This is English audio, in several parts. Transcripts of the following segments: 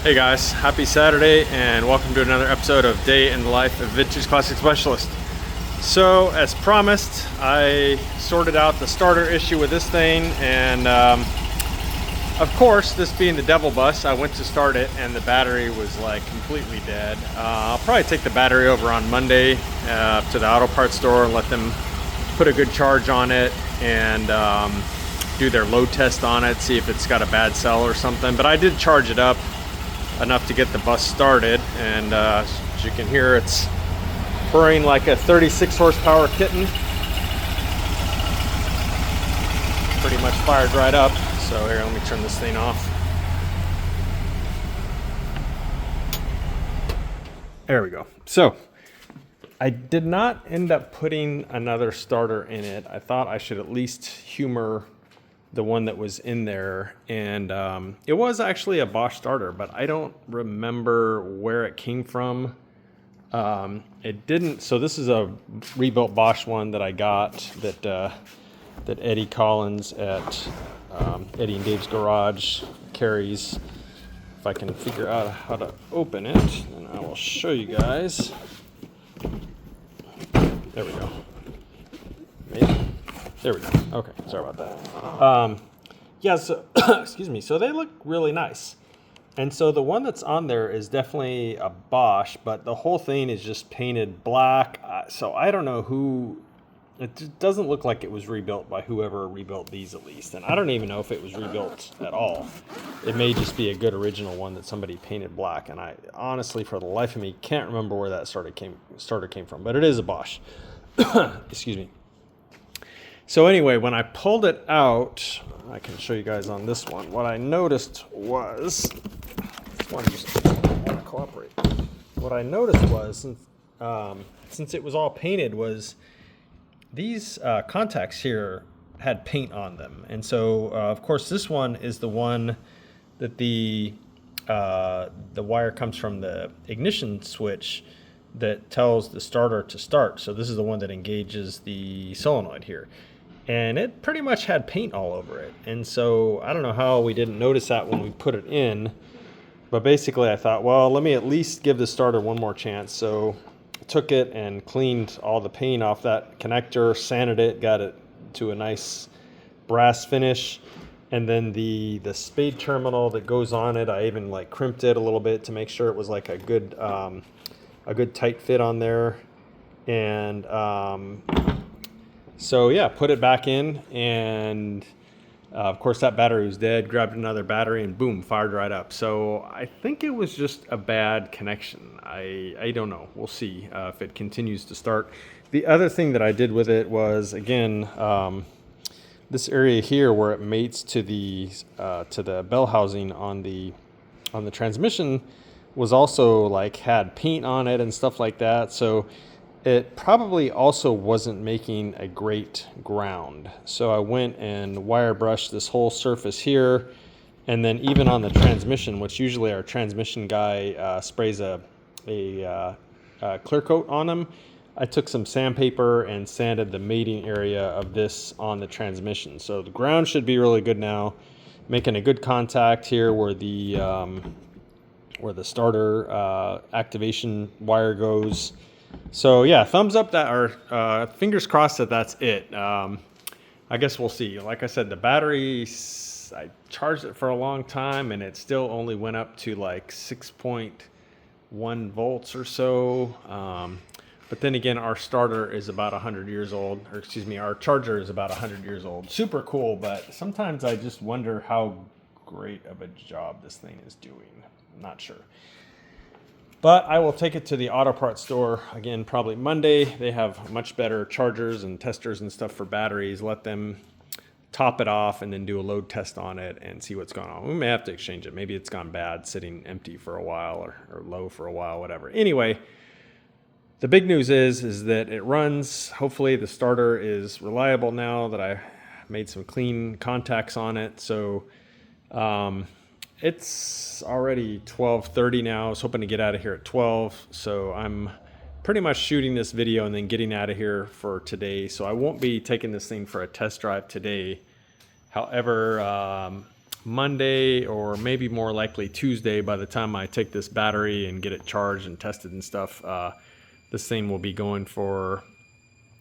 Hey guys, happy Saturday and welcome to another episode of Day in the Life of Vintage Classic Specialist. So as promised, I sorted out the starter issue with this thing, and of course, this being the Devil bus, I went to start it and the battery was like completely dead. I'll probably take the battery over on Monday to the auto parts store and let them put a good charge on it and do their load test on it, see if it's got a bad cell or something. But I did charge it up enough to get the bus started, and as you can hear, it's purring like a 36 horsepower kitten. Pretty much fired right up. So here, let me turn this thing off. There we go. So I did not end up putting another starter in it. I thought I should at least humor the one that was in there, and it was actually a Bosch starter, but I don't remember where it came from. It didn't. So this is a rebuilt Bosch one that I got that Eddie Collins at Eddie and Dave's Garage carries. If I can figure out how to open it, then I will show you guys. There we go. Maybe. There we go. Okay, sorry about that. Yeah, so excuse me. So they look really nice. And so the one that's on there is definitely a Bosch, but the whole thing is just painted black. So I don't know who. It just doesn't look like it was rebuilt by whoever rebuilt these, at least. And I don't even know if it was rebuilt at all. It may just be a good original one that somebody painted black. And I honestly, for the life of me, can't remember where that starter came from. But it is a Bosch. Excuse me. So anyway, when I pulled it out, I can show you guys on this one. What I noticed was, this one just doesn't want to cooperate. What I noticed was, since it was all painted, was these contacts here had paint on them. And so, of course, this one is the one that the wire comes from the ignition switch that tells the starter to start. So this is the one that engages the solenoid here. And it pretty much had paint all over it. And so I don't know how we didn't notice that when we put it in. But basically I thought, well, let me at least give the starter one more chance. So I took it and cleaned all the paint off that connector, sanded it, got it to a nice brass finish. And then the spade terminal that goes on it, I even like crimped it a little bit to make sure it was like a good tight fit on there. And so yeah, put it back in, and of course that battery was dead. Grabbed another battery and boom, fired right up. So I think it was just a bad connection. I don't know. We'll see if it continues to start. The other thing that I did with it was, again, this area here where it mates to the bell housing on the transmission was also like had paint on it and stuff like that. So it probably also wasn't making a great ground. So I went and wire brushed this whole surface here, and then even on the transmission, which usually our transmission guy sprays a clear coat on them, I took some sandpaper and sanded the mating area of this on the transmission. So the ground should be really good now, making a good contact here where the starter activation wire goes. So yeah, thumbs up that, or fingers crossed that that's it. I guess we'll see. Like I said, the battery, I charged it for a long time and it still only went up to like 6.1 volts or so. But then again, our starter is about 100 years old, or excuse me, our charger is about 100 years old. Super cool, but sometimes I just wonder how great of a job this thing is doing. I'm not sure. But I will take it to the auto parts store, again, probably Monday. They have much better chargers and testers and stuff for batteries. Let them top it off and then do a load test on it and see what's going on. We may have to exchange it. Maybe it's gone bad, sitting empty for a while or low for a while, whatever. Anyway, the big news is that it runs. Hopefully the starter is reliable now that I made some clean contacts on it. So it's already 12:30 now. I was hoping to get out of here at 12. So I'm pretty much shooting this video and then getting out of here for today. So I won't be taking this thing for a test drive today. However, Monday or maybe more likely Tuesday by the time I take this battery and get it charged and tested and stuff. This thing will be going for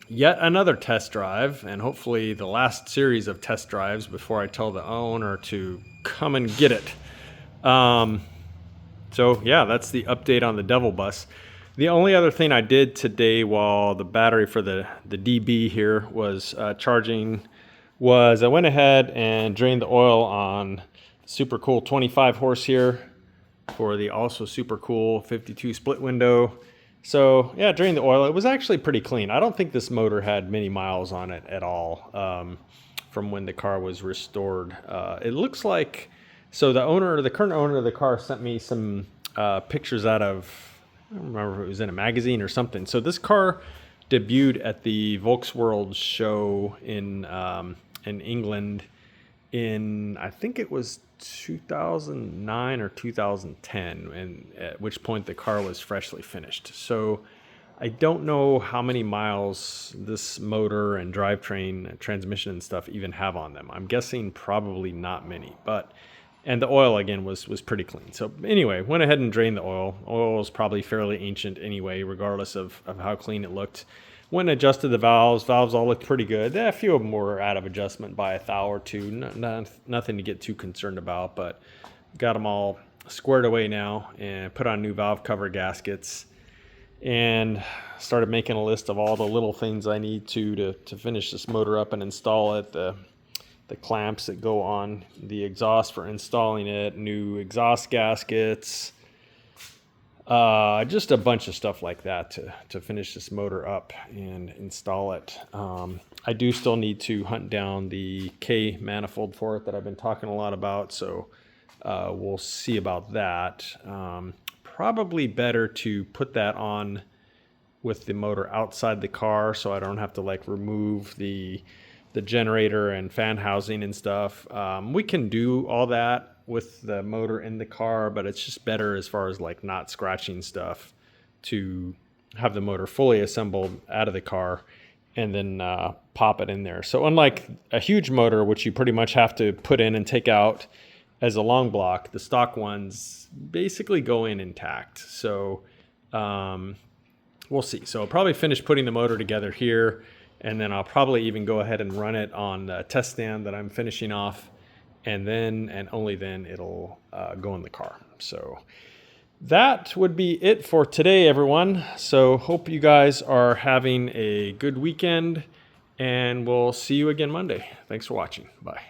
yet another test drive, and hopefully the last series of test drives before I tell the owner to come and get it. So yeah, that's the update on the Devil Bus. The only other thing I did today while the battery for the DB here was charging was I went ahead and drained the oil on super cool 25 horse here for the also super cool 52 split window. So yeah, drained the oil. It was actually pretty clean. I don't think this motor had many miles on it at all from when the car was restored. It looks like, so the current owner of the car sent me some pictures out of, I don't remember if it was in a magazine or something. So this car debuted at the Volksworld show in England in, I think it was 2009 or 2010, and at which point the car was freshly finished. So I don't know how many miles this motor and drivetrain and transmission and stuff even have on them. I'm guessing probably not many, and the oil again was pretty clean. So anyway, went ahead and drained the oil. Oil is probably fairly ancient anyway, regardless of how clean it looked. Went and adjusted the valves. Valves all looked pretty good. A few of them were out of adjustment by a thou or two. Nothing to get too concerned about, but got them all squared away now and put on new valve cover gaskets and started making a list of all the little things I need to finish this motor up and install it. The clamps that go on the exhaust for installing it, new exhaust gaskets, just a bunch of stuff like that to finish this motor up and install it. I do still need to hunt down the K manifold for it that I've been talking a lot about, so we'll see about that. Probably better to put that on with the motor outside the car so I don't have to like remove the generator and fan housing and stuff. We can do all that with the motor in the car, but it's just better as far as like not scratching stuff to have the motor fully assembled out of the car and then pop it in there. So unlike a huge motor, which you pretty much have to put in and take out as a long block, the stock ones basically go in intact. So we'll see. So I'll probably finish putting the motor together here, and then I'll probably even go ahead and run it on the test stand that I'm finishing off, and then and only then it'll go in the car. So that would be it for today, everyone. So hope you guys are having a good weekend, and we'll see you again Monday. Thanks for watching. Bye.